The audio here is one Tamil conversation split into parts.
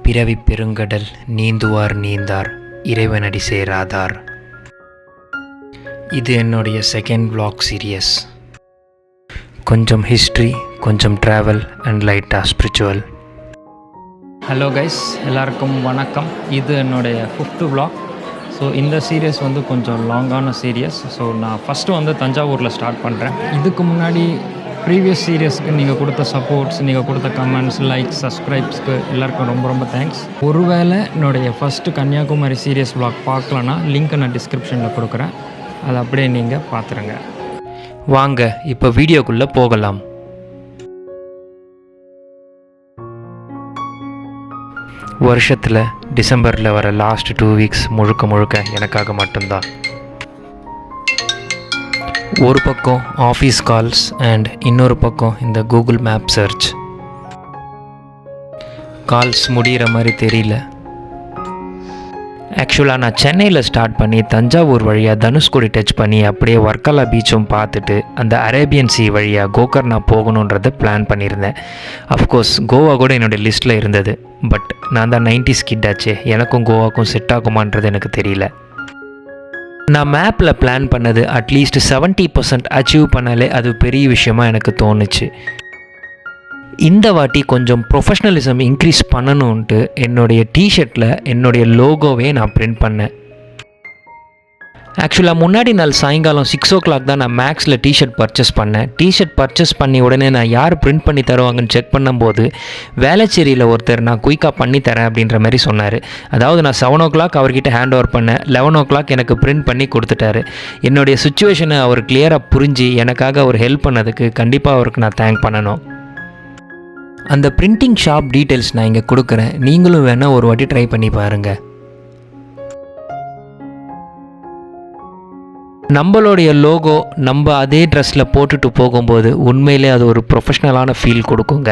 பிறவி பெருங்கடல் நீந்துவார் நீந்தார் இறைவனடி சேராதார். இது என்னுடைய செகண்ட் vlog சீரியஸ். கொஞ்சம் ஹிஸ்ட்ரி, கொஞ்சம் ட்ராவல் அண்ட் லைட்டாக ஸ்பிரிச்சுவல். ஹலோ கைஸ், எல்லாருக்கும் வணக்கம். இது என்னுடைய 5th vlog. ஸோ இந்த சீரியஸ் வந்து கொஞ்சம் லாங்கான சீரியஸ். ஸோ நான் ஃபஸ்ட்டு தஞ்சாவூரில் ஸ்டார்ட் பண்ணுறேன். இதுக்கு முன்னாடி ப்ரீவியஸ் சீரியஸ்க்கு நீங்கள் கொடுத்த சப்போர்ட்ஸ், நீங்கள் கொடுத்த கமெண்ட்ஸ், லைக்ஸ், சப்ஸ்கிரைப்ஸ்க்கு எல்லாருக்கும் ரொம்ப ரொம்ப தேங்க்ஸ். ஒருவேளை என்னுடைய ஃபஸ்ட்டு கன்னியாகுமரி சீரியஸ் vlog பார்க்கலன்னா லிங்க்கை நான் டிஸ்கிரிப்ஷனில் கொடுக்குறேன். அதை அப்படியே நீங்கள் பார்த்துருங்க. வாங்க இப்போ வீடியோக்குள்ளே போகலாம். வருஷத்தில் டிசம்பரில் வர லாஸ்ட் 2 வீக்ஸ் முழுக்க எனக்காக மட்டும்தான். ஒரு பக்கம் ஆஃபீஸ் கால்ஸ் அண்ட் இன்னொரு பக்கம் இந்த கூகுள் மேப் சர்ச். கால்ஸ் முடிகிற மாதிரி தெரியல. ஆக்சுவலாக நான் சென்னையில் ஸ்டார்ட் பண்ணி தஞ்சாவூர் வழியாக தனுஷ்கோடி டச் பண்ணி அப்படியே வர்க்கலா பீச்சும் பார்த்துட்டு அந்த அரேபியன் சி வழியாக கோகர்னா போகணுன்றதை பிளான் பண்ணியிருந்தேன். அஃப்கோர்ஸ் கோவா கூட என்னுடைய லிஸ்ட்டில் இருந்தது. பட் நான் தான் 90s கிட் ஆச்சே, எனக்கும் கோவாக்கும் செட் ஆகுமான்றது எனக்கு தெரியல. நான் மேப்பில் பிளான் பண்ணது அட்லீஸ்ட் 70% அச்சீவ் பண்ணாலே அது பெரிய விஷயமா எனக்கு தோணுச்சு. இந்த வாட்டி கொஞ்சம் ப்ரொஃபஷ்னலிசம் இன்க்ரீஸ் பண்ணணுன்ட்டு என்னுடைய டிஷர்ட்டில் என்னுடைய லோகோவே நான் பிரிண்ட் பண்ணேன். ஆக்சுவலாக முன்னாடி நாள் சாயங்காலம் 6 o'clock தான் நான் மேக்ஸில் டிஷர்ட் பர்ச்சேஸ் பண்ணேன். டிஷர்ட் பர்ச்சேஸ் பண்ணி உடனே நான் யார் பிரிண்ட் பண்ணி தருவாங்கன்னு செக் பண்ணும்போது வேளச்சேரியில் ஒருத்தர் நான் குயிக்காக பண்ணி தரேன் அப்படின்ற மாதிரி சொன்னார். அதாவது நான் 7 o'clock அவர்கிட்ட ஹேண்ட் ஓவர் பண்ணேன். 11 o'clock எனக்கு பிரிண்ட் பண்ணி கொடுத்துட்டாரு. என்னுடைய சுச்சுவேஷனை அவர் கிளியராக புரிஞ்சு எனக்காக அவர் ஹெல்ப் பண்ணதுக்கு கண்டிப்பாக அவருக்கு நான் தேங்க் பண்ணணும். அந்த பிரிண்டிங் ஷாப் டீட்டெயில்ஸ் நான் இங்கே கொடுக்குறேன். நீங்களும் வேணால் ஒரு வாட்டி ட்ரை பண்ணி பாருங்கள். நம்மளுடைய லோகோ நம்ம அதே ட்ரெஸ்ஸில் போட்டுட்டு போகும்போது உண்மையிலே அது ஒரு ப்ரொஃபஷ்னலான ஃபீல் கொடுக்குங்க.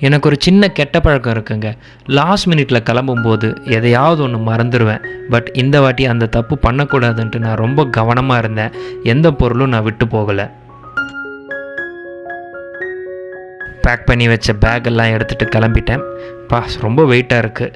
எனக்கு ஒரு சின்ன கெட்ட பழக்கம் இருக்குங்க. லாஸ்ட் மினிட்டில் கிளம்பும்போது எதையாவது ஒன்று மறந்துடுவேன். பட் இந்த வாட்டி அந்த தப்பு பண்ணக்கூடாதுன்ட்டு நான் ரொம்ப கவனமாக இருந்தேன். எந்த பொருளும் நான் விட்டு போகலை. பேக் பண்ணி வச்ச பேக்கெல்லாம் எடுத்துகிட்டு கிளம்பிட்டேன். ரொம்ப வெயிட்டாக இருக்குது.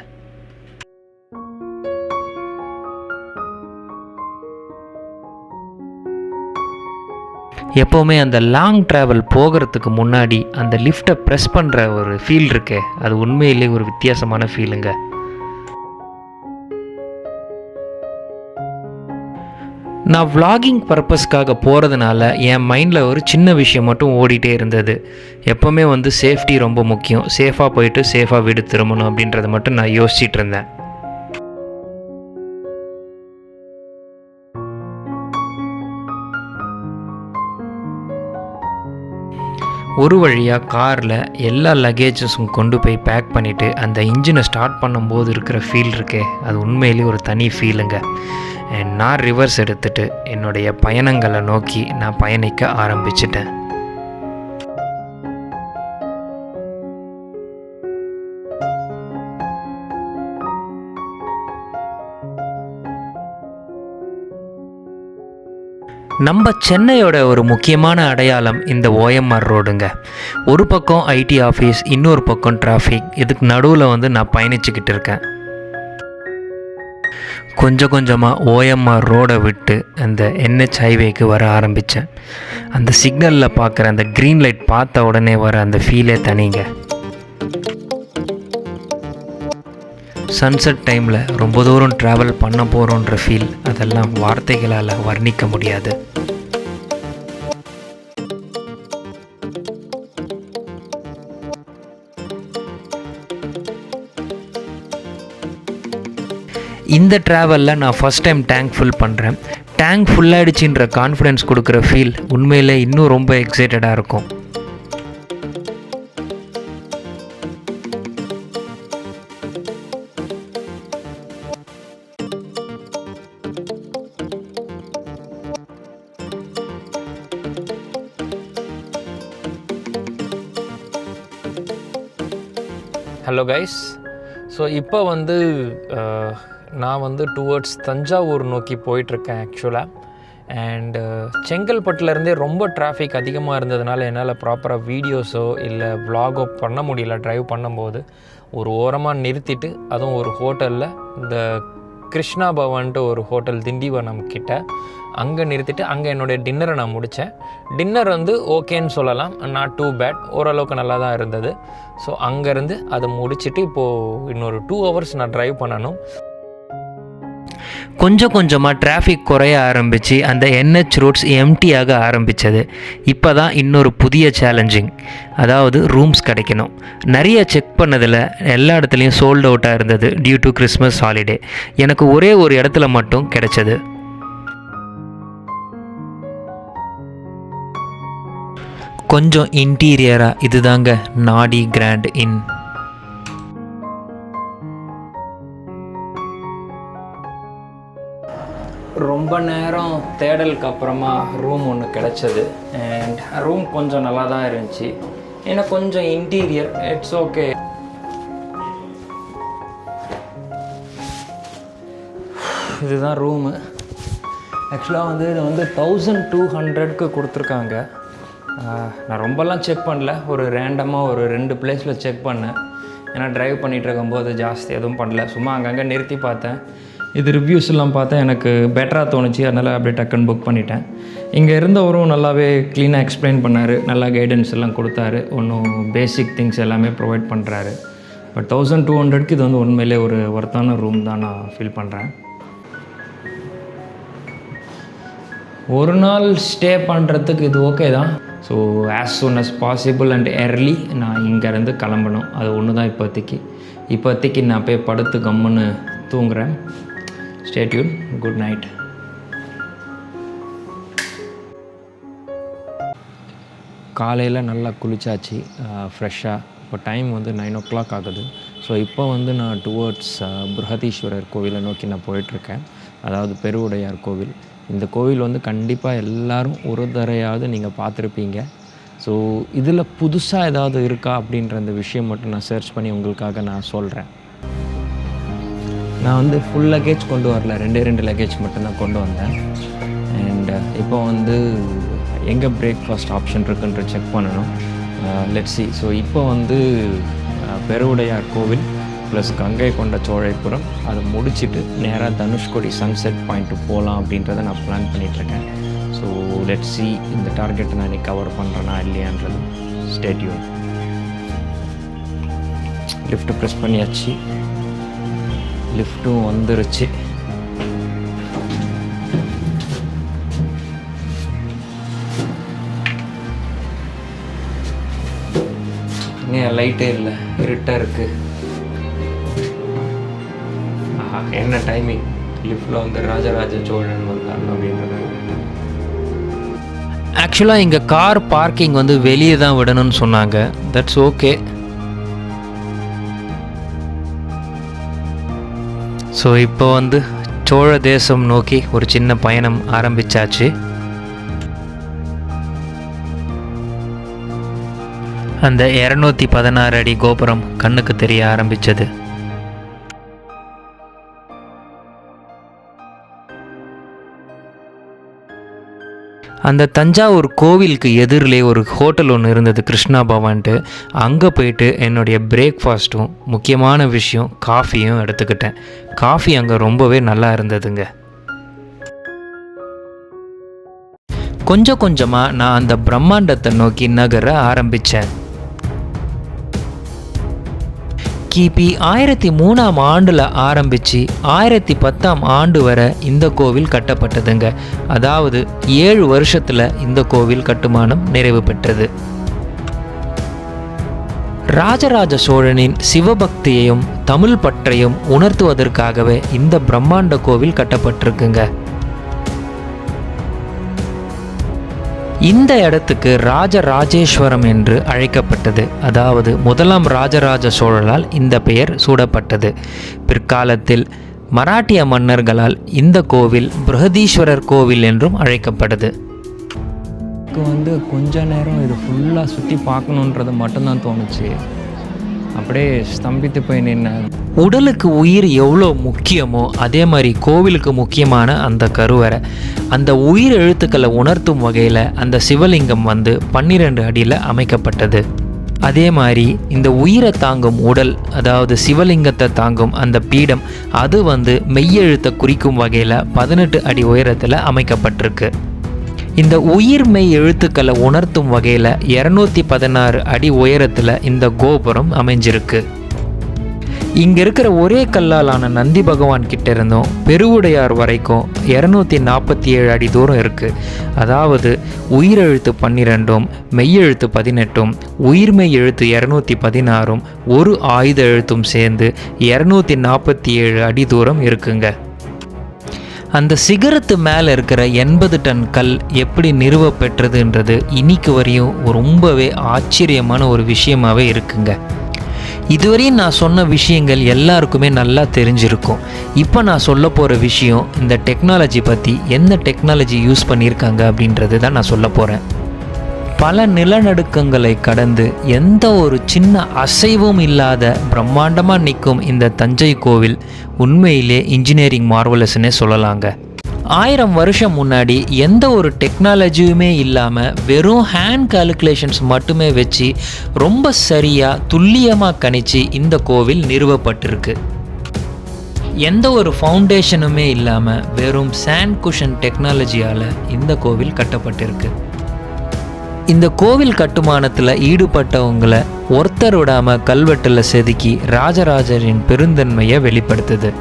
எப்போவுமே அந்த லாங் ட்ராவல் போகிறதுக்கு முன்னாடி அந்த லிஃப்ட்டை ப்ரெஸ் பண்ணுற ஒரு ஃபீல் இருக்கே, அது உண்மையிலே ஒரு வித்தியாசமான ஃபீலுங்க. நான் vlogging பர்பஸ்க்காக போகிறதுனால என் மைண்டில் ஒரு சின்ன விஷயம் மட்டும் ஓடிட்டே இருந்தது. எப்போவுமே சேஃப்டி ரொம்ப முக்கியம். சேஃபாக போயிட்டு சேஃபாக வீடு திரும்பணும் அப்படின்றத மட்டும் நான் யோசிச்சுட்டு இருந்தேன். ஒரு வழியாக காரில் எல்லா லக்கேஜஸும் கொண்டு போய் பேக் பண்ணிவிட்டு அந்த இன்ஜினை ஸ்டார்ட் பண்ணும்போது இருக்கிற ஃபீல் இருக்கே, அது உண்மையிலே ஒரு தனி ஃபீலுங்க. நான் ரிவர்ஸ் எடுத்துகிட்டு என்னுடைய பயணங்களை நோக்கி நான் பயணிக்க ஆரம்பிச்சிட்டேன். நம்ம சென்னையோட ஒரு முக்கியமான அடையாளம் இந்த OMR ரோடுங்க. ஒரு பக்கம் ஐடி ஆஃபீஸ், இன்னொரு பக்கம் டிராஃபிக். இதுக்கு நடுவில் நான் பயணிச்சுக்கிட்டு இருக்கேன். கொஞ்சமாக OMR ரோடை விட்டு அந்த NH ஹைவேக்கு வர ஆரம்பித்தேன். அந்த சிக்னலில் பார்க்குற அந்த க்ரீன் லைட் பார்த்த உடனே வர அந்த ஃபீலே தனிங்க. சன்செட் டைமில் ரொம்ப தூரம் ட்ராவல் பண்ண போகிறோன்ற ஃபீல், அதெல்லாம் வார்த்தைகளால் வர்ணிக்க முடியாது. இந்த ட்ராவலில் நான் ஃபஸ்ட் டைம் டேங்க் ஃபுல் பண்ணுறேன். டேங்க் ஃபுல்லாகிடுச்சின்ற கான்ஃபிடென்ஸ் கொடுக்குற ஃபீல் உண்மையில் இன்னும் ரொம்ப எக்ஸைட்டடாக இருக்கும். ஹலோ கைஸ், ஸோ இப்போ நான் டுவர்ட்ஸ் தஞ்சாவூர் நோக்கி போயிட்டுருக்கேன். ஆக்சுவலாக அண்டு செங்கல்பட்டுலேருந்தே ரொம்ப டிராஃபிக் அதிகமாக இருந்ததுனால என்னால் ப்ராப்பராக வீடியோஸோ இல்லை வ்ளாகோ பண்ண முடியல. ட்ரைவ் பண்ணும்போது ஒரு ஓரமாக நிறுத்திட்டு, அதுவும் ஒரு ஹோட்டலில், இந்த கிருஷ்ணா பவன்ட்டு ஒரு ஹோட்டல் திண்டிவனம் கிட்ட, அங்கே நிறுத்திட்டு அங்கே என்னுடைய டின்னரை நான் முடித்தேன். டின்னர் வந்து ஓகேன்னு சொல்லலாம், நாட் டூ பேட், ஓரளவுக்கு நல்லா தான் இருந்தது. ஸோ அங்கேருந்து அதை முடிச்சுட்டு இப்போது இன்னொரு 2 hours நான் ட்ரைவ் பண்ணணும். கொஞ்சம் கொஞ்சமாக டிராஃபிக் குறைய ஆரம்பித்து அந்த NH ரோட்ஸ் எம்டியாக ஆரம்பித்தது. இப்போ தான் இன்னொரு புதிய சேலஞ்சிங், அதாவது ரூம்ஸ் கிடைக்கணும். நிறைய செக் பண்ணதில் எல்லா இடத்துலையும் சோல்ட் அவுட்டாக இருந்தது டியூ டு கிறிஸ்மஸ் ஹாலிடே. எனக்கு ஒரே ஒரு இடத்துல மட்டும் கிடைச்சது. கொஞ்சம் இன்டீரியராக இதுதாங்க நாடி கிராண்ட் இன். ரொம்ப நேரம் தேடலுக்கு அப்புறமா ரூம் ஒன்று கிடச்சது. அண்ட் ரூம் கொஞ்சம் நல்லா தான் இருந்துச்சு. ஏன்னா கொஞ்சம் இன்டீரியர், இட்ஸ் ஓகே. இதுதான் ரூமு. ஆக்சுவலாக வந்து இது வந்து 1200க்கு கொடுத்துருக்காங்க. நான் ரொம்பலாம் செக் பண்ணல, ஒரு ரேண்டமாக ஒரு 2 பிளேஸில் செக் பண்ணேன். ஏன்னா ட்ரைவ் பண்ணிகிட்டு இருக்கும்போது ஜாஸ்தி எதுவும் பண்ணல, சும்மா அங்கங்கே நிறுத்தி பார்த்தேன். இது ரிவ்யூஸ் எல்லாம் பார்த்தா எனக்கு பெட்டராக தோணுச்சு, அதனால் அப்படியே டக்குன்னு புக் பண்ணிட்டேன். இங்கே இருந்தவரும் நல்லாவே க்ளீனாக எக்ஸ்பிளைன் பண்ணார், நல்லா கைடன்ஸ் எல்லாம் கொடுத்தாரு, ஒன்றும் பேசிக் திங்ஸ் எல்லாமே ப்ரொவைட் பண்ணுறாரு. பட் 1200க்கு இது வந்து உண்மையிலே ஒரு ஒர்த்தான ரூம் தான் நான் ஃபீல் பண்ணுறேன். ஒரு நாள் ஸ்டே பண்ணுறதுக்கு இது ஓகே தான். So as soon as possible and early நான் இங்கேருந்து கிளம்பணும். அது ஒன்று தான் இப்போதைக்கு நான் போய் படுத்து கம்முன்னு தூங்குறேன். Stay tuned. Good night. காலையில் நல்லா குளிச்சாச்சு ஃப்ரெஷ்ஷாக. இப்போ டைம் வந்து 9 o'clock ஆகுது. ஸோ இப்போ வந்து நான் டுவர்ட்ஸ் பிருஹதீஸ்வரர் கோவிலை நோக்கி நான் போயிட்டுருக்கேன். அதாவது பெருவுடையார் கோவில். இந்த கோவில் வந்து கண்டிப்பாக எல்லோரும் ஒரு தரையாவது நீங்கள் பார்த்துருப்பீங்க. ஸோ இதில் புதுசாக ஏதாவது இருக்கா அப்படின்ற அந்த விஷயம் மட்டும் நான் சர்ச் பண்ணி உங்களுக்காக நான் சொல்கிறேன். நான் வந்து ஃபுல் லக்கேஜ் கொண்டு வரல, 2 லக்கேஜ் மட்டும்தான் கொண்டு வந்தேன். அண்ட் இப்போ வந்து எங்கே பிரேக்ஃபாஸ்ட் ஆப்ஷன் இருக்குன்ற செக் பண்ணணும். Let's see. ஸோ இப்போ வந்து பெருவுடையார் கோவில் ப்ளஸ் கங்கை கொண்ட சோழைப்புரம் அதை முடிச்சுட்டு நேராக தனுஷ்கோடி சன்செட் பாயிண்ட்டு போகலாம் அப்படின்றத நான் பிளான் பண்ணிகிட்ருக்கேன். ஸோ லெட்ஸ் சி இந்த டார்கெட்டை நான் இன்றைக்கி கவர் பண்ணுறேன்னா இல்லையான்றது. Stay tune. லிஃப்ட்டு ப்ரெஸ் பண்ணியாச்சு, லிஃப்ட்டும் வந்துருச்சு. ஏன் லைட்டே இல்லை, இருட்டாக இருக்குது. என்ன டைமிங், லிஃப்டில் வந்து ராஜராஜ சோழன் வந்தான் அப்படின்றது. ஆக்சுவலாக இங்கே கார் பார்க்கிங் வந்து வெளியே தான் விடணும்னு சொன்னாங்க. That's okay. ஸோ இப்போ வந்து சோழ தேசம் நோக்கி ஒரு சின்ன பயணம் ஆரம்பித்தாச்சு. அந்த 216 அடி கோபுரம் கண்ணுக்கு தெரிய ஆரம்பித்தது. அந்த தஞ்சாவூர் கோவிலுக்கு எதிரிலே ஒரு ஹோட்டல் ஒன்று இருந்தது, கிருஷ்ணா பவான்ட்டு. அங்கே போயிட்டு என்னுடைய பிரேக்ஃபாஸ்ட்டும் முக்கியமான விஷயம் காஃபியும் எடுத்துக்கிட்டேன். காஃபி அங்கே ரொம்பவே நல்லா இருந்ததுங்க. கொஞ்சம் கொஞ்சமாக நான் அந்த பிரம்மாண்டத்தை நோக்கி நகர ஆரம்பித்தேன். கிபி 1003ஆம் ஆண்டில் ஆரம்பித்து 1010ஆம் ஆண்டு வரை இந்த கோவில் கட்டப்பட்டதுங்க. அதாவது 7 வருஷத்தில் இந்த கோவில் கட்டுமானம் நிறைவு பெற்றது. ராஜராஜ சோழனின் சிவபக்தியையும் தமிழ் பற்றையும் உணர்த்துவதற்காகவே இந்த பிரம்மாண்ட கோவில் கட்டப்பட்டிருக்குங்க. இந்த இடத்துக்கு ராஜராஜேஸ்வரம் என்று அழைக்கப்பட்டது. அதாவது முதலாம் ராஜராஜ சோழனால் இந்த பெயர் சூடப்பட்டது. பிற்காலத்தில் மராட்டிய மன்னர்களால் இந்த கோவில் பிருஹதீஸ்வரர் கோவில் என்றும் அழைக்கப்படுது. வந்து கொஞ்ச நேரம் இது ஃபுல்லாக சுற்றி பார்க்கணுன்றது மட்டும்தான் தோணுச்சு. அப்படியே ஸ்தம்பித்து போய் நின்னார். உடலுக்கு உயிர் எவ்வளோ முக்கியமோ அதே மாதிரி கோவிலுக்கு முக்கியமான அந்த கருவறை, அந்த உயிர் எழுத்துக்களை உணர்த்தும் வகையில் அந்த சிவலிங்கம் 12 அடியில் அமைக்கப்பட்டது. அதே மாதிரி இந்த உயிரை தாங்கும் உடல், அதாவது சிவலிங்கத்தை தாங்கும் அந்த பீடம், அது மெய்யெழுத்தை குறிக்கும் வகையில் 18 அடி உயரத்தில் அமைக்கப்பட்டிருக்கு. இந்த உயிர் மெய் எழுத்துக்களை உணர்த்தும் வகையில் 216 அடி உயரத்தில் இந்த கோபுரம் அமைஞ்சிருக்கு. இங்கே இருக்கிற ஒரே கல்லாலான நந்தி பகவான் கிட்ட இருந்தும் பெருவுடையார் வரைக்கும் 247 அடி தூரம் இருக்குது. அதாவது உயிரெழுத்து 12, மெய்யெழுத்து 18, உயிர்மெய் எழுத்து 216, ஒரு ஆயுத எழுத்தும் சேர்ந்து 247 அடி தூரம் இருக்குங்க. அந்த சிகரத்து மேலே இருக்கிற 80 டன் கல் எப்படி நிறுவ பெற்றதுன்றது இன்னைக்கு வரையும் ரொம்பவே ஆச்சரியமான ஒரு விஷயமாகவே இருக்குங்க. இதுவரையும் நான் சொன்ன விஷயங்கள் எல்லாருக்குமே நல்லா தெரிஞ்சிருக்கும். இப்போ நான் சொல்ல போகிற விஷயம் இந்த டெக்னாலஜி பற்றி, எந்த டெக்னாலஜி யூஸ் பண்ணியிருக்காங்க அப்படின்றது தான் நான் சொல்ல போகிறேன். பல நிலநடுக்கங்களை கடந்து எந்த ஒரு சின்ன அசைவும் இல்லாத பிரம்மாண்டமாக நிற்கும் இந்த தஞ்சை கோவில் உண்மையிலே இன்ஜினியரிங் மார்வலஸ்னே சொல்லலாங்க. 1000 வருஷம் முன்னாடி எந்த ஒரு டெக்னாலஜியுமே இல்லாமல் வெறும் ஹேண்ட் கால்குலேஷன்ஸ் மட்டுமே வச்சு ரொம்ப சரியாக துல்லியமாக கணிச்சு இந்த கோவில் நிறுவப்பட்டிருக்கு. எந்த ஒரு ஃபவுண்டேஷனுமே இல்லாமல் வெறும் சாண்ட் குஷன் டெக்னாலஜியால் இந்த கோவில் கட்டப்பட்டிருக்கு. இந்த கோவில் கட்டுமானத்தில் ஈடுபட்டவங்களை ஒருத்தர் விடாமல் கல்வெட்டில் செதுக்கி ராஜராஜரின் பெருந்தன்மையை வெளிப்படுத்துது.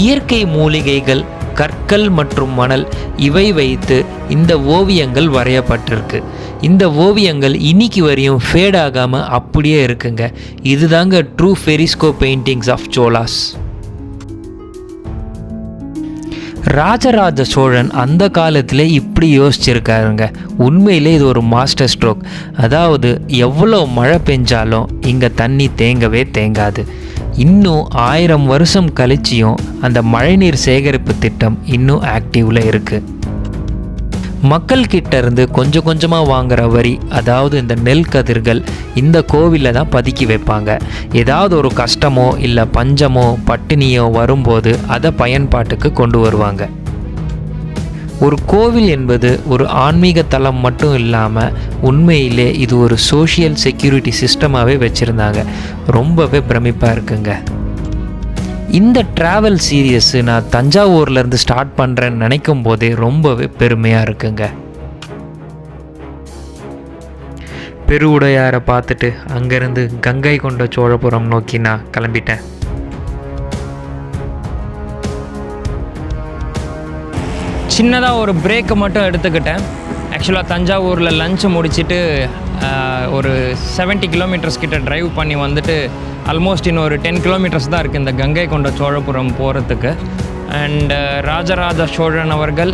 இயற்கை மூலிகைகள், கற்கள் மற்றும் மணல் இவை வைத்து இந்த ஓவியங்கள் வரையப்பட்டிருக்கு. இந்த ஓவியங்கள் இன்னைக்கு வரையும் ஃபேட் ஆகாமல் அப்படியே இருக்குங்க. இதுதாங்க true fresco paintings of Cholas. Rajaraja Cholan அந்த காலத்தில் இப்படி யோசிச்சிருக்காருங்க. உண்மையிலே இது ஒரு மாஸ்டர் ஸ்ட்ரோக். அதாவது எவ்வளோ மழை பெஞ்சாலும் இங்கே தண்ணி தேங்கவே தேங்காது. இன்னும் 1000 வருஷம் கழிச்சியும் அந்த மழைநீர் சேகரிப்பு திட்டம் இன்னும் ஆக்டிவில் இருக்குது. மக்கள்கிட்ட இருந்து கொஞ்சம் கொஞ்சமாக வாங்குகிற வரி, அதாவது இந்த நெல் கதிர்கள் இந்த கோவிலில் தான் பதுக்கி வைப்பாங்க. ஏதாவது ஒரு கஷ்டமோ இல்லை பஞ்சமோ பட்டினியோ வரும்போது அதை பயன்பாட்டுக்கு கொண்டு வருவாங்க. ஒரு கோவில் என்பது ஒரு ஆன்மீக தலம் மட்டும் இல்லாமல் உண்மையிலே இது ஒரு சோஷியல் செக்யூரிட்டி சிஸ்டமாகவே வச்சுருந்தாங்க. ரொம்பவே பிரமிப்பாக இருக்குங்க. இந்த ட்ராவல் சீரியஸ் நான் தஞ்சாவூர்லேருந்து ஸ்டார்ட் பண்ணுறேன்னு நினைக்கும் போதே ரொம்பவே பெருமையாக இருக்குங்க. பெருவுடையாரை பார்த்துட்டு அங்கேருந்து கங்கை கொண்ட சோழபுரம் நோக்கி நான் கிளம்பிட்டேன். சின்னதாக ஒரு பிரேக்கை மட்டும் எடுத்துக்கிட்டேன். ஆக்சுவலாக தஞ்சாவூரில் லஞ்சை முடிச்சுட்டு ஒரு 70 கிலோமீட்டர்ஸ் கிட்ட ட்ரைவ் பண்ணி வந்துட்டு ஆல்மோஸ்ட் இன்னும் ஒரு 10 கிலோமீட்டர்ஸ் தான் இருக்குது இந்த கங்கை கொண்ட சோழபுரம் போகிறதுக்கு. அண்டு ராஜராஜ சோழன் அவர்கள்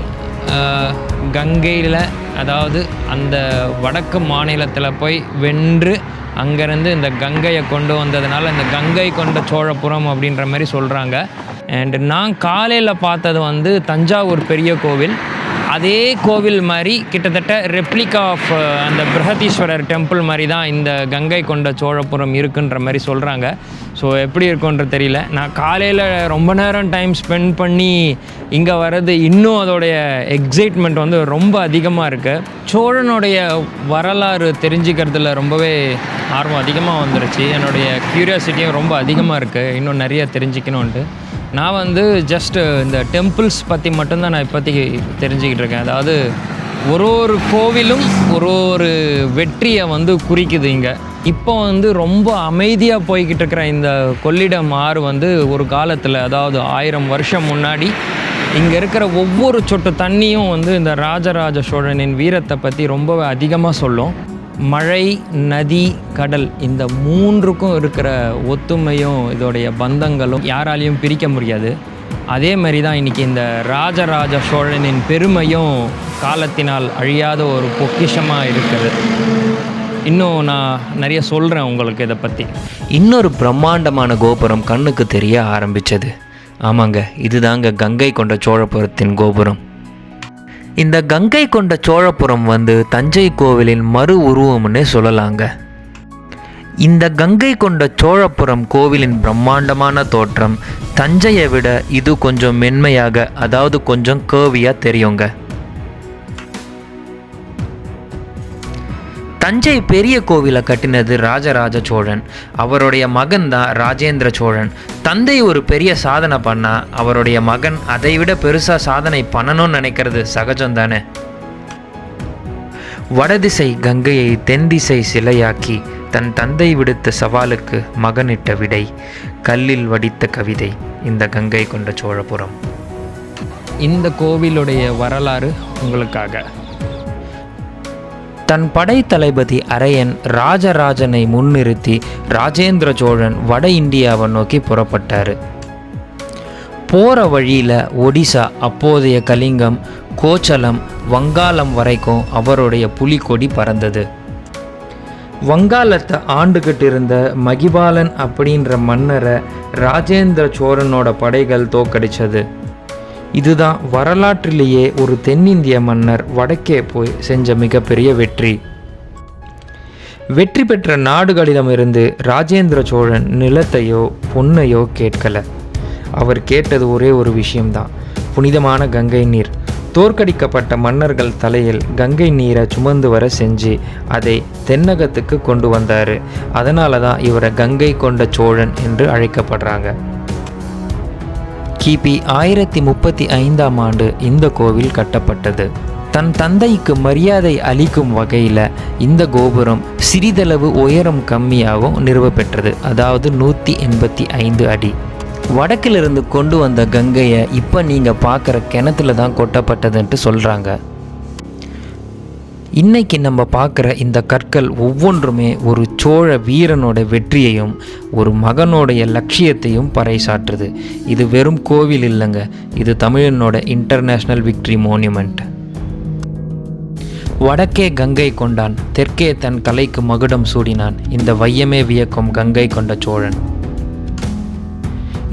கங்கையில், அதாவது அந்த வடக்கு மாநிலத்தில் போய் வென்று அங்கேருந்து இந்த கங்கையை கொண்டு வந்ததுனால இந்த கங்கை கொண்ட சோழபுரம் அப்படின்ற மாதிரி சொல்கிறாங்க. அண்டு நான் காலையில் பார்த்தது தஞ்சாவூர் பெரிய கோவில். அதே கோவில் மாதிரி கிட்டத்தட்ட ரெப்ளிகா ஆஃப் அந்த பிரகதீஸ்வரர் டெம்பிள் மாதிரி தான் இந்த கங்கை கொண்ட சோழபுரம் இருக்குன்ற மாதிரி சொல்கிறாங்க. ஸோ எப்படி இருக்குன்றது தெரியல. நான் காலையில் ரொம்ப நேரம் டைம் ஸ்பெண்ட் பண்ணி இங்கே வர்றது இன்னும் அதோடைய எக்ஸைட்மெண்ட் ரொம்ப அதிகமாக இருக்குது. சோழனுடைய வரலாறு தெரிஞ்சுக்கிறதுல ரொம்பவே ஆர்வம் அதிகமாக வந்துருச்சு. என்னுடைய க்யூரியாசிட்டியும் ரொம்ப அதிகமாக இருக்குது, இன்னும் நிறைய தெரிஞ்சுக்கணுன்ட்டு. நான் ஜஸ்ட்டு இந்த டெம்பிள்ஸ் பற்றி மட்டும்தான் நான் இப்போதைக்கு தெரிஞ்சுக்கிட்டு இருக்கேன். அதாவது ஒரு கோவிலும் ஒரு வெற்றியை குறிக்குது. இங்கே இப்போ ரொம்ப அமைதியாக போய்கிட்டு இருக்கிற இந்த கொள்ளிடம் ஆறு ஒரு காலத்தில், அதாவது 1000 வருஷம் முன்னாடி இங்கே இருக்கிற ஒவ்வொரு சொட்டு தண்ணியும் இந்த ராஜராஜ சோழனின் வீரத்தை பற்றி ரொம்பவே அதிகமாக சொல்லும். மழை, நதி, கடல் இந்த மூன்றுக்கும் இருக்கிற ஒத்துமையும் இதோடைய பந்தங்களும் யாராலையும் பிரிக்க முடியாது. அதே மாதிரி தான் இன்றைக்கி இந்த ராஜராஜ சோழனின் பெருமையும் காலத்தினால் அழியாத ஒரு பொக்கிஷமாக இருக்குது. இன்னும் நான் நிறைய சொல்கிறேன் உங்களுக்கு இதை பற்றி. இன்னொரு பிரம்மாண்டமான கோபுரம் கண்ணுக்கு தெரிய ஆரம்பித்தது. ஆமாங்க, இதுதாங்க கங்கை கொண்ட சோழபுரத்தின் கோபுரம். இந்த கங்கை கொண்ட சோழபுரம் தஞ்சை கோவிலின் மறு உருவம்னே சொல்லலாங்க. இந்த கங்கை கொண்ட சோழபுரம் கோவிலின் பிரம்மாண்டமான தோற்றம் தஞ்சையை விட இது கொஞ்சம் மென்மையாக, அதாவது கொஞ்சம் கேர்வியாக தெரியுங்க. தஞ்சை பெரிய கோவிலை கட்டினது ராஜராஜ சோழன். அவருடைய மகன் தான் ராஜேந்திர சோழன். தந்தை ஒரு பெரிய சாதனை பண்ணால் அவருடைய மகன் அதை விட பெருசாக சாதனை பண்ணணும்னு நினைக்கிறது சகஜம் தானே. வடதிசை கங்கையை தென்திசை சிலையாக்கி தன் தந்தை விடுத்த சவாலுக்கு மகனிட்ட விடை, கல்லில் வடித்த கவிதை இந்த கங்கை கொண்ட சோழபுரம். இந்த கோவிலுடைய வரலாறு உங்களுக்காக. தன் படை தளபதி அரையன் ராஜராஜனை முன்னிறுத்தி ராஜேந்திர சோழன் வட இந்தியாவை நோக்கி புறப்பட்டார். போகிற வழியில் ஒடிசா, அப்போதைய கலிங்கம், கோச்சலம், வங்காளம் வரைக்கும் அவருடைய புலிக்கொடி பறந்தது. வங்காளத்தை ஆண்டுகிட்டு இருந்த மகிபாலன் அப்படின்ற மன்னரை ராஜேந்திர சோழனோட படைகள் தோக்கடிச்சது. இதுதான் வரலாற்றிலேயே ஒரு தென்னிந்திய மன்னர் வடக்கே போய் செஞ்ச மிகப்பெரிய வெற்றி. வெற்றி பெற்ற நாடுகளிடமிருந்து ராஜேந்திர சோழன் நிலத்தையோ பொன்னையோ கேட்கல. அவர் கேட்டது ஒரே ஒரு விஷயம்தான், புனிதமான கங்கை நீர். தோற்கடிக்கப்பட்ட மன்னர்கள் தலையில் கங்கை நீரை சுமந்து வர செஞ்சு அதை தென்னகத்துக்கு கொண்டு வந்தார். அதனால தான் இவரை கங்கை கொண்ட சோழன் என்று அழைக்கப்படுறாங்க. கிபி 1035 இந்த கோவில் கட்டப்பட்டது. தன் தந்தைக்கு மரியாதை அளிக்கும் வகையில் இந்த கோபுரம் சிறிதளவு உயரம் கம்மியாகவும் நிறுவப்பெற்றது, அதாவது 185 அடி. வடக்கிலிருந்து கொண்டு வந்த கங்கையை இப்போ நீங்கள் பார்க்குற கிணத்துல தான் கொட்டப்பட்டதுன்ட்டு சொல்கிறாங்க. இன்றைக்கி நம்ம பார்க்குற இந்த கற்கள் ஒவ்வொன்றுமே ஒரு சோழ வீரனோட வெற்றியையும் ஒரு மகனோடைய லட்சியத்தையும் பறைசாற்றுது. இது வெறும் கோவில் இல்லைங்க, இது தமிழனோட இன்டர்நேஷ்னல் விக்ட்ரி மோன்யூமெண்ட். வடக்கே கங்கை கொண்டான், தெற்கே தன் கலைக்கு மகுடம் சூடினான், இந்த வையமே வியக்கும் கங்கை கொண்ட சோழன்.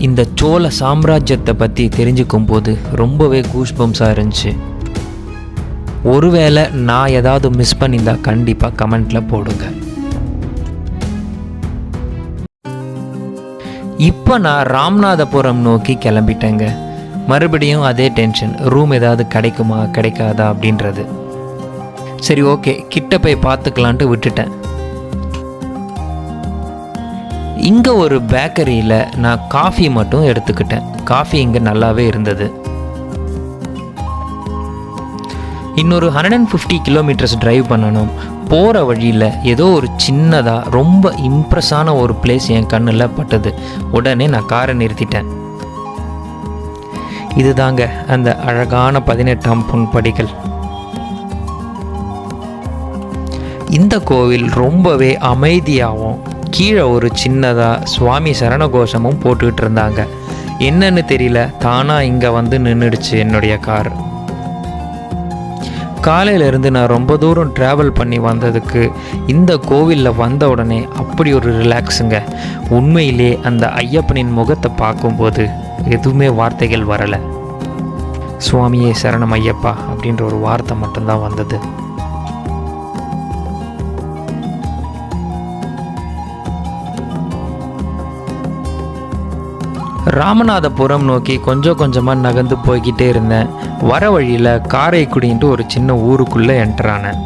இந்த சோழ சாம்ராஜ்யத்தை பற்றி தெரிஞ்சுக்கும் போது ரொம்பவே கூஸ்பம்ஸாக இருந்துச்சு. ஒருவேளை நான் ஏதாவது மிஸ் பண்ணியிருந்தா கண்டிப்பாக கமெண்ட்டில் போடுங்க. இப்போ நான் ராமநாதபுரம் நோக்கி கிளம்பிட்டேங்க. மறுபடியும் அதே டென்ஷன், ரூம் ஏதாவது கிடைக்குமா கிடைக்காதா அப்படின்றது. சரி ஓகே, கிட்ட போய் பார்த்துக்கலான்ட்டு விட்டுட்டேன். இங்கே ஒரு பேக்கரியில் நான் காஃபி மட்டும் எடுத்துக்கிட்டேன். காஃபி இங்கே நல்லாவே இருந்தது. இன்னொரு 150 கிலோமீட்டர்ஸ் ட்ரைவ் பண்ணணும். போகிற வழியில் ஏதோ ஒரு சின்னதாக ரொம்ப இம்ப்ரெஸ்ஸான ஒரு பிளேஸ் என் கண்ணில் பட்டது. உடனே நான் காரை நிறுத்திட்டேன். இதுதாங்க அந்த அழகான 18ஆம் பொன் படிகள். இந்த கோவில் ரொம்பவே அமைதியாகவும், கீழே ஒரு சின்னதாக சுவாமி சரணகோஷமும் போட்டுக்கிட்டு இருந்தாங்க. என்னன்னு தெரியல, தானாக இங்கே நின்றுடுச்சு என்னுடைய கார். காலையிலேருந்து நான் ரொம்ப தூரம் ட்ராவல் பண்ணி வந்ததுக்கு இந்த கோவிலில் வந்த உடனே அப்படி ஒரு ரிலாக்ஸுங்க. உண்மையிலே அந்த ஐயப்பனின் முகத்தை பார்க்கும்போது எதுவுமே வார்த்தைகள் வரலை. சுவாமியே சரணம் ஐயப்பா அப்படின்ற ஒரு வார்த்தை மட்டும்தான் வந்தது. ராமநாதபுரம் நோக்கி கொஞ்சம் கொஞ்சமாக நகர்ந்து போய்கிட்டே இருந்தேன். வர வழியில் காரைக்குடின்ட்டு ஒரு சின்ன ஊருக்குள்ளே என்ட்ரானேன்.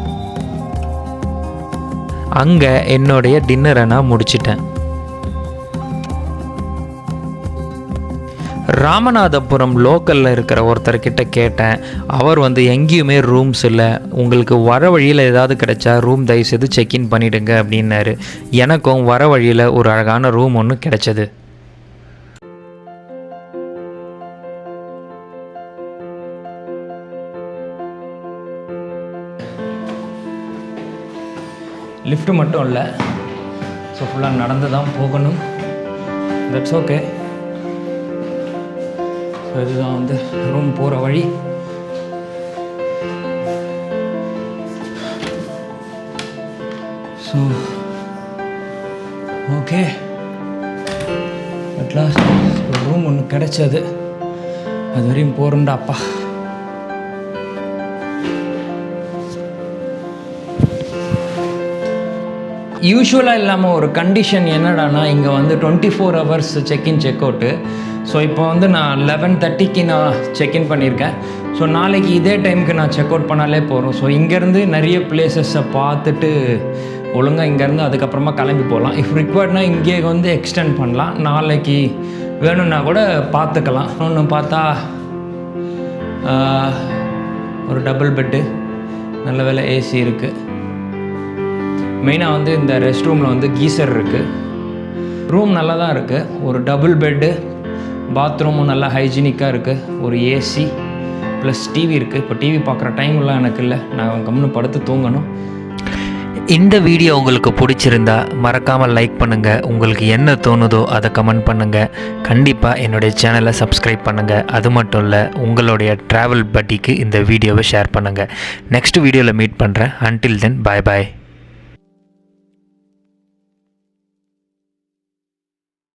அங்கே என்னுடைய டின்னரை நான் முடிச்சிட்டேன். ராமநாதபுரம் லோக்கலில் இருக்கிற ஒருத்தர்கிட்ட கேட்டேன். அவர் எங்கேயுமே ரூம்ஸ் இல்லை, உங்களுக்கு வர வழியில் ஏதாவது கிடைச்சா ரூம் தயவுசெய்து செக்இன் பண்ணிவிடுங்க அப்படின்னாரு. எனக்கும் வர வழியில் ஒரு அழகான ரூம் ஒன்று கிடைச்சது. லிஃப்ட்டு மட்டும் இல்லை, ஸோ ஃபுல்லாக நடந்து தான் போகணும். That's okay. ஸோ இதுதான் ரூம் போகிற வழி. ஸோ ஓகே, அட்லாஸ்ட் ஒரு ரூம் ஒன்று கிடைச்சது. அது வரையும் போகிறோம்டா அப்பா. யூஷுவலாக இல்லாமல் ஒரு கண்டிஷன் என்னடானா இங்கே வந்து 24 hours check in check out. So இப்போ வந்து நான் 11:30க்கு நான் செக்இன் பண்ணியிருக்கேன். ஸோ நாளைக்கு இதே டைமுக்கு நான் செக் அவுட் பண்ணாலே போகிறோம். ஸோ இங்கேருந்து நிறைய பிளேசஸை பார்த்துட்டு ஒழுங்காக இங்கேருந்து அதுக்கப்புறமா கிளம்பி போகலாம். இஃப் ரிக்வயர்ட்னா இங்கே வந்து எக்ஸ்டெண்ட் பண்ணலாம். நாளைக்கு வேணும்னா கூட பார்த்துக்கலாம். ஒன்று பார்த்தா ஒரு டபுள் பெட்டு, நல்ல வேலை ஏசி இருக்குது. மெயினாக வந்து இந்த ரெஸ்ட் ரூமில் வந்து கீசர் இருக்குது. ரூம் நல்லா தான் இருக்குது. ஒரு டபுள் பெட்டு, பாத்ரூமும் நல்லா ஹைஜீனிக்காக இருக்குது. ஒரு ஏசி ப்ளஸ் டிவி இருக்குது. இப்போ டிவி பார்க்குற டைம்லாம் எனக்கு இல்லை, நான் கம்முன்னு படுத்து தூங்கணும். இந்த வீடியோ உங்களுக்கு பிடிச்சிருந்தா மறக்காமல் லைக் பண்ணுங்கள். உங்களுக்கு என்ன தோணுதோ அதை கமெண்ட் பண்ணுங்கள். கண்டிப்பாக என்னுடைய சேனலை சப்ஸ்கிரைப் பண்ணுங்கள். அது மட்டும் இல்லை, உங்களுடைய ட்ராவல் பட்டிக்கு இந்த வீடியோவை ஷேர் பண்ணுங்கள். நெக்ஸ்ட் வீடியோவில் மீட் பண்ணுறேன். அன்டில் தென், பாய் பாய்.